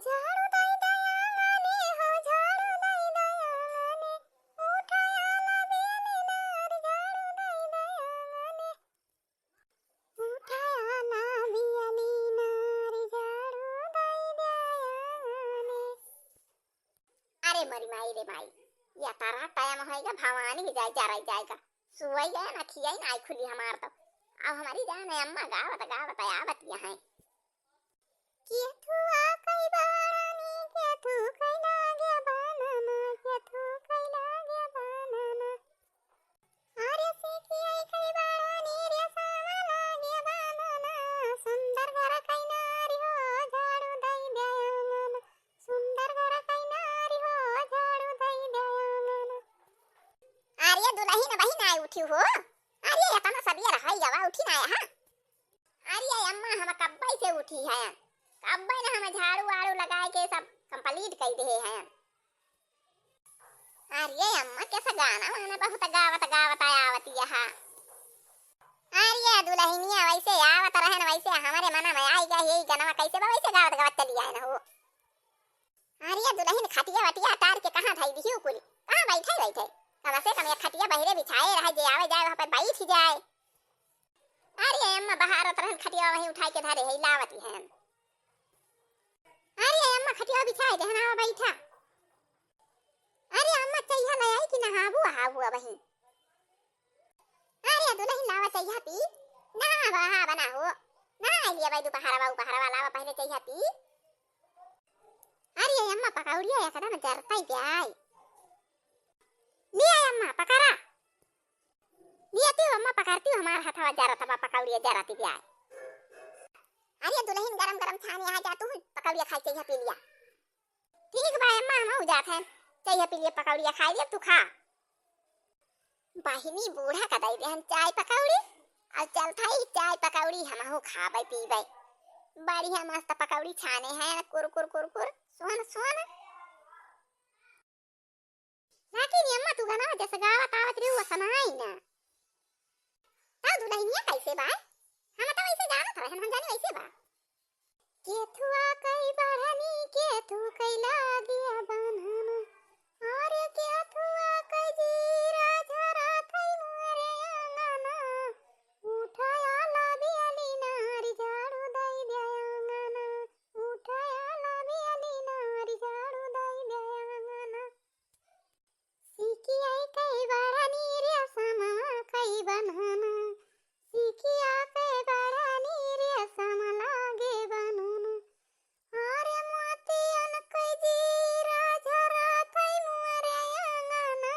झाड़ू दई दयांगने हो झाड़ू दई दयांगने उठायाला बेली नार झाड़ू दई दयांगने उठायाला बेली नार झाड़ू दई दयांगने। अरे मरी माई रे माई, या तारा टाइम होएगा भवानी की जाए जा रही जाएगा सुई गया ना खियाई ना खुली हमार तो। अब हमारी जान है अम्मा गावत गावत आवत यहाँ के तू आ कई बारानी के तू कई लागे बनाना के तू कई लागे बनाना अरे सीखी आई कई बारानी रे सामा लागे बनाना सुंदर घर कई नारी हो झाड़ू दई दयांगन सुंदर घर कई नारी हो झाड़ू दई दयांगन। अरे दुल्हन बहिन आई उठी हो, अरे इतना सबिया रहाई जवा उठी ना हां। अरे अम्मा हम कब्बई से उठी है, कब्बई ने हम झाड़ू वाड़ू लगाए के सब कंप्लीट कर दे हैं। अरे अम्मा कैसा गाना वाना बहुत गावत गावत आवत यहाँ। अरे दुल्हनिया वैसे आवत रहन वैसे हमारे मन में आई गया यही गाना कैसे बा वैसे गावत गावत चली आए ना हो। अरे दुल्हन खटिया वटिया तार के कहां थई दिहियो कुल कहां बैठे बैठे कम से कम एक खटिया बहिरे बिछाए रहे जे आवे जाए वहां पे बैठ जाए। अरे अम्मा बाहर तरहन खटिया वहीं उठाई के धारे है लावती हैं। अरे अम्मा खटिया बिछाए दे ना बैठा। अरे अम्मा चाहिए ले आई कि नहाबू हाबू वहीं। अरे दुल्हन लावा चाहिए पी ना बहा बना हो ना लिए भाई दोपहर वाला पहले चाहिए पी। अरे अम्मा पकौड़िया या कदम जरता ही जाए लिया अम्मा पकड़ा लियाती हो अम्मा पकड़ती हो हमारा हाथ जरा तबा पकौड़िया जराती जाए। अरे दुल्हन गरम गरम छानी आ जा तू पकौड़िया खाई चाहिए पी लिया। ठीक बा अम्मा हम हो जात हैं चाहिए पी लिया पकौड़िया खाई लिया तू खा। बहिनी बूढ़ा का दई देहन चाय पकौड़ी और चल थाई चाय पकौड़ी हम हो खाबे पीबे बढ़िया मस्त पकौड़ी छाने हैं कुरकुर कुरकुर सुन सुन। लेकिन अम्मा तू गाना जैसे गावत आवत रही सुनाई ना ता दुल्हनिया कैसे बा हम तो वैसे जानत रहे हम जाने वैसे बा के तू आ कई बढ़नी के तू कई लागे बनना अरे के तू आ कई जीरा झरा थई मोरे अंगना उठाया ला बेली नारी झाड़ू दई दयांगना उठाया ला बेली नारी झाड़ू दई दयांगना सीखी आई कई बढ़नी रे सामा कई बनना सीखी आ कई बढ़नी रे सामा लागे बनना अरे मोती अन कई जीरा झरा थई मोरे अंगना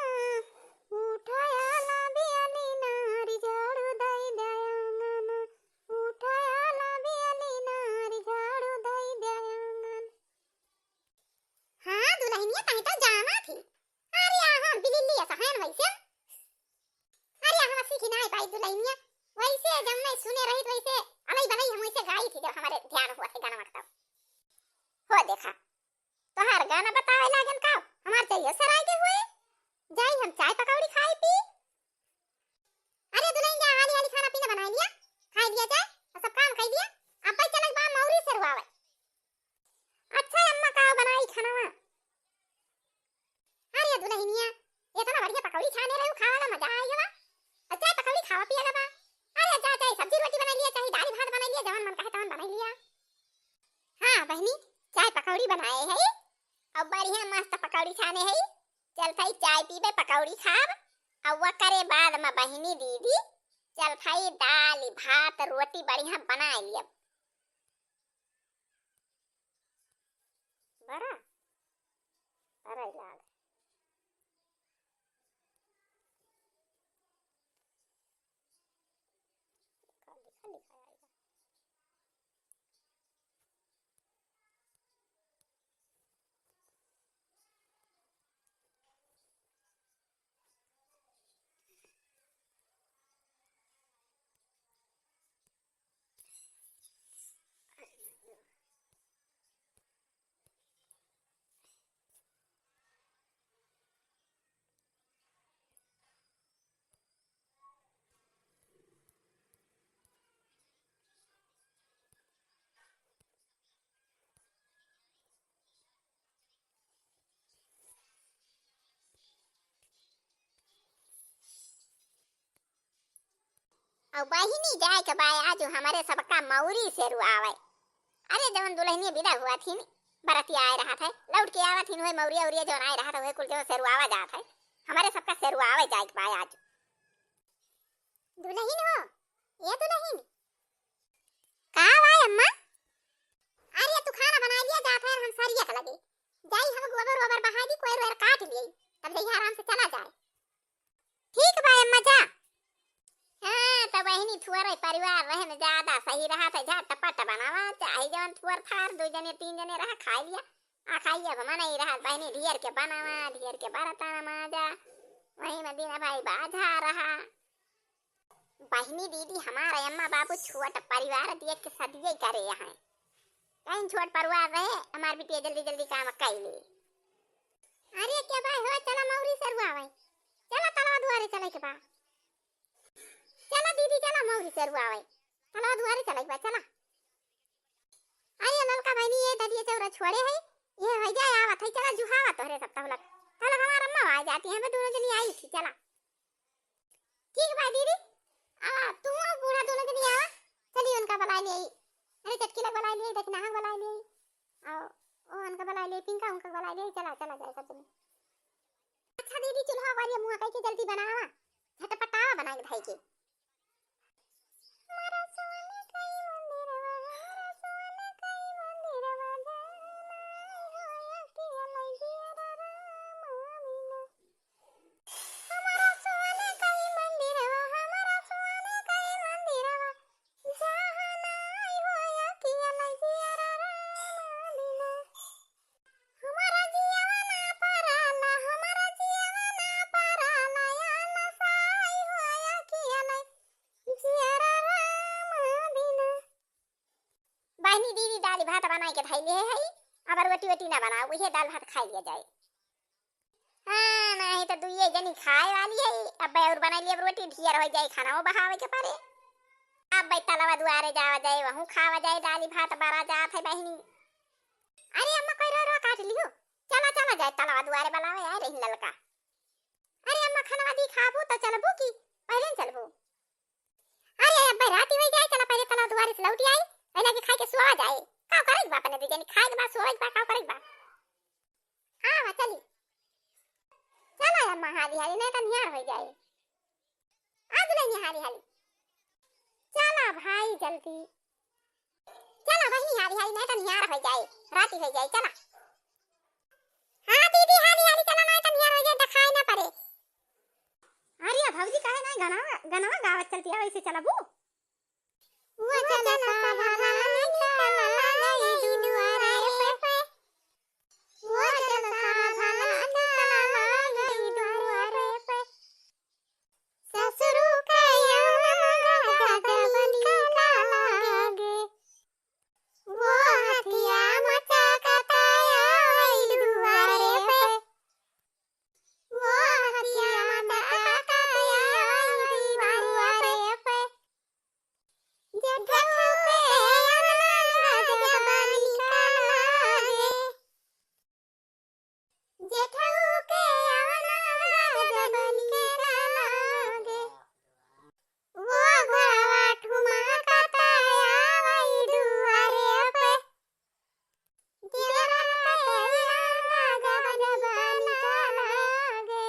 उठाया ला बेली नारी झाड़ू दई दयांगना उठाया ला बेली नारी झाड़ू दई दयांगन। हाँ दुल्हनिया कहीं तो जाना थी। अरे हाँ बिल्ली ऐसा है वैसे। अरे हम सीखी ना पाई दुल्हनिया वैसे जब मैं सुने रही तो वैसे अलई बलई हम वैसे गाई थी जब हमारे ध्यान हुआ था गाना मतलब हो देखा तो हर गाना बतावे लागन का हमार चाहिए सराय के हुए जाई हम चाय पकौड़ी खाई पी। अरे दुल्हन जा हाली हाली खाना पीना बना लिया खाई लिया चाय और सब काम कर लिया अब भाई चलक बा मौरी से रुआवे। अच्छा अम्मा का बनाई खाना। अरे दुल्हनिया इतना बढ़िया पकौड़ी छाने रही खावाला मजा आएगा अच्छा पकौड़ी खावा पिया बा। अरे जा चाहे सब्जी रोटी बना लिया चाहे दाल भात बना लिया जवन मन कहे तवन बना लिया। हाँ बहनी चाय पकौड़ी बनाए है और बढ़िया मस्त पकौड़ी छाने है चल भाई चाय पीबे पकौड़ी खाब और वो करे बाद में बहनी दीदी चल भाई दाल भात रोटी बढ़िया बना लिया बड़ा बड़ा लाल। और बहिनी जाए के बाय आज हमारे सबका मौरी से रुआवे। अरे जवन दुल्हनी विदा हुआ थी बराती आए रहा था लौट के आवा थी वही मौरिया उरिया जवन आए रहा था वही कुल जो सेरुआवा जात है हमारे सबका सेरुआवे जाए के बाय आज। दुल्हन हो ये दुल्हन का भाई अम्मा। अरे तू खाना बना लिया जात है हम सरिया के लगे जाई हम गोबर गोबर बहा दी कोई रोर काट लिए तब जई आराम से चला जाए। ठीक भाई अम्मा जा। हां तो बहनी थुअर परिवार रहे न ज्यादा सही रहा था झटपट बनावा चाहे जवन थुअर थार दो जने तीन जने रहा खा लिया आ खाइए अब मना ही रहा बहनी ढेर के बनावा ढेर के बरताना माजा वही मदीना भाई बाजा रहा। बहनी दीदी हमारा अम्मा बाबू छोट परिवार देख के सदिये करे यहाँ कहीं छोट परिवार रहे हमार बिटिया जल्दी जल्दी काम कर ले। अरे क्या भाई हो चला मौरी सरवा भाई चला तलवा दुआरे चले के बा चला दीदी चला मौरी सरवा भाई तलवा दुआरे चले के बा चला। अरे ललका बहनी ये ददिया चौरा छोड़े है ये हो जाए आवत है चला जुहावा तोरे सब तहलक तलक हमार अम्मा आ जाती है दोनों जनी आई थी चला। ठीक भाई दीदी आ तू बूढ़ा दोनों जनी आवा चली उनका बुला ले। अरे चटकी लग बुला ले देखना हम बुला ले आओ ओ उनका बुला ले पिंका उनका बुला ले चला चला जाए सब जने। अच्छा दीदी चूल्हा वाली मुंह कह के जल्दी बनावा झटपटावा बना के भाई के। हमारा सोने कई मंदिरवा हमारा सोने कई मंदिरवा जाना होया कि अलई दिया रामा हमारा सोने कई मंदिरवा हमारा सोने कई मंदिरवा जाना होया कि अलई दिया रामा हमारा जीवना पराला हमारा जीवना पराला या नसाई होया कि अलई दिया रामा बिना। बहनी दीदी दाल भात बनाए के धैले है अब रोटी वोटी ना बनाओ वही दाल भात खा लिया जाए। हाँ नहीं तो दुइये जनी खाए वाली है अब और बना लिया रोटी ढेर हो जाए खाना वो बहावे के पारे अब भाई तलवा दुआरे जावा जाए वहू खावा जाए दाल भात बड़ा जात है बहनी। अरे अम्मा कोई रो काट लियो चला चला जाए तलवा दुआरे बुलावे आए रही ललका। अरे अम्मा खाना दी खाबू तो चलबू की पहले चलबू। अरे अब्बा राती हो जाए चला पहले तलवा दुआरे से लौटी आई पहले के खाए के सो जाए का करे बा पने जनी खाए के बाद सोए बा का करे बा आ चली चला अम्मा हाली हाली नहीं तो निहार हो जाए आज नहीं हाली हाली चला भाई जल्दी चला बहनी हाली हाली नहीं तो निहार हो जाए राती हो जाए चला। हाँ दीदी हाली हाली चला नहीं तो निहार हो जाए दिखाई ना पड़े। अरे भौजी काहे नहीं गाना गाना गावत चलती है वैसे चला बू वो चला साला निकल गई दुआरे पे वो चला साला निकल गई दुआरे पे ससुरु के यमन गगन लागे वो हथिया मचा कताया दुआरे पे वो हथिया मचा कताया दुआरे पे जेठू के यमन गगन लागे जेठू के यमन गगन लागे वो घोड़ा ठुमा कताया वही दुआरे पे जेठू के यमन गगन लागे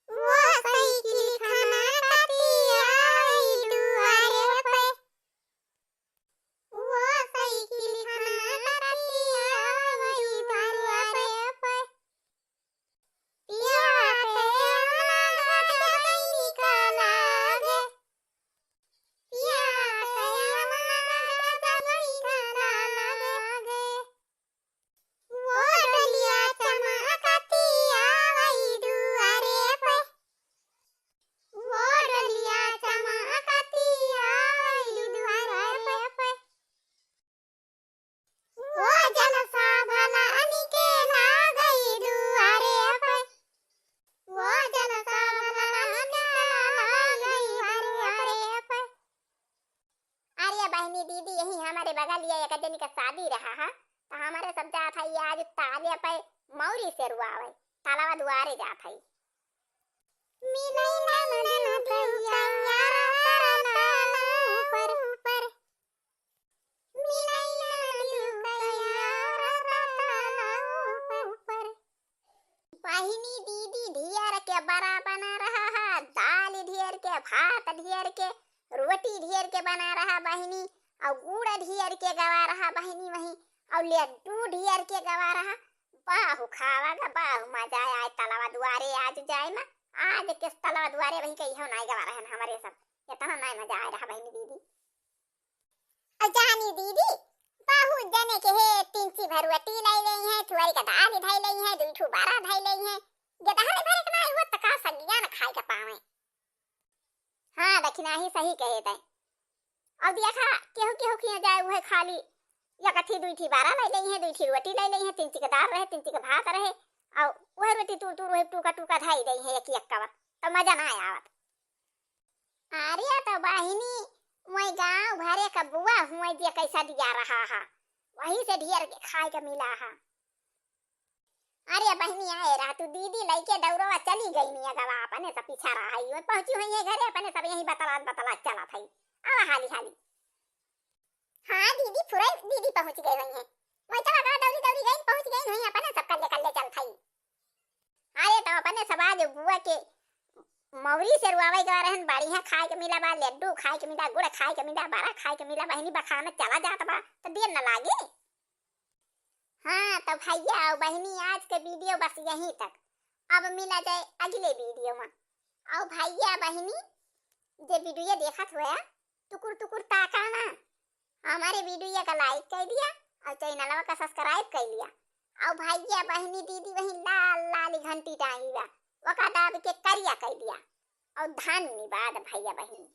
वो साइकिल खाना कतिया वही दुआरे पे वो साइकिल खाना कतिया वही दुआरे पे पिया के यमना गगन निकलागे पिया के यमना गगन निकलागे वो डलिया चमकतिया वही दुआरे पे वो डलिया चमकतिया वही दुआरे पे वो जलसा भला निकला गई दुआरे पे वो जलसा भला निकला गई दुआरे पे। अरे बहनी दीदी यही हमारे बगल ये एक जनी का शादी रहा है तो हमारे सब जात है आज ताले पे मौरी से रुआवे तलवा दुआरे जात है मिलई ना मन भैया यारा बहिनी दीदी ढियर के बड़ा बना रहा है, दाल ढियर के, भात ढियर के, रोटी ढियर के बना रहा बहिनी, और गुड़ ढियर के गवा रहा बहिनी वही, और लड्डू ढियर के गवा रहा। बाहु खावागा बाहु मजा आए तलवा दुआरे आज जाए ना, आज किस तलवा दुआरे वही कही हो नहीं गवा रहे हमारे सब, इतना नहीं मजा आ रहा बहिनी दीदी। जानी दीदी बाहु जने के हे 3 भरुआटी लाई लई है, थुआरी का दाल धाई लई है, 2 बारा धाई लई है, गदहाले भरे के नहीं हुआ तका सगिया न खाए का पावे। हां दक्षिणा ही सही कहे तै। अब देखा केहू केहू किया जाए वह खाली या कथी 2 बारा लाई लई है, 2 रोटी लाई लई है, 3 का दाल रहे, 3 का भात रहे, और वह रोटी तू वह टूका टूका धाई दई है एक एक का, तो मजा ना आवत। अरे तो बहिनी वही गांव भरे का बुआ हुआ दिया कैसा दिया रहा है, वही से ढेर के खाए का मिला है। अरे बहनी आए रहा तू दीदी लइके दौड़वा चली गई मिया गवा अपने सब पीछा रहा है, पहुंची हुई है घरे अपने सब यही बतला चला था। अब हाली हाली हाँ दीदी पूरा दीदी पहुंच गई हुई है, वही चला गवा दौड़ी दौड़ी गई पहुंच गई हुई अपने सब कल्ले कल्ले चल थई। अरे तो अपने सब आज बुआ के मौरी से रुआवे गवा रहन, बढ़िया खाए के मिला बा, लड्डू खाए के मिला, गुड़ खाए के मिला, बारा खाए के मिला बहनी, बखाना चला जात बा तो देर न लागे। हाँ तो भैया और बहनी आज के वीडियो बस यहीं तक, अब मिला जाए अगले वीडियो में। और भैया बहनी जे वीडियो देखत हुआ टुकुर टुकुर ताका ना, हमारे वीडियो का लाइक कर दिया और चैनल का सब्सक्राइब कर लिया, और भैया बहनी दीदी वही लाल लाल घंटी टांगी बा वका दाब के करिया कर दिया। और धन्यवाद भैया बहनी।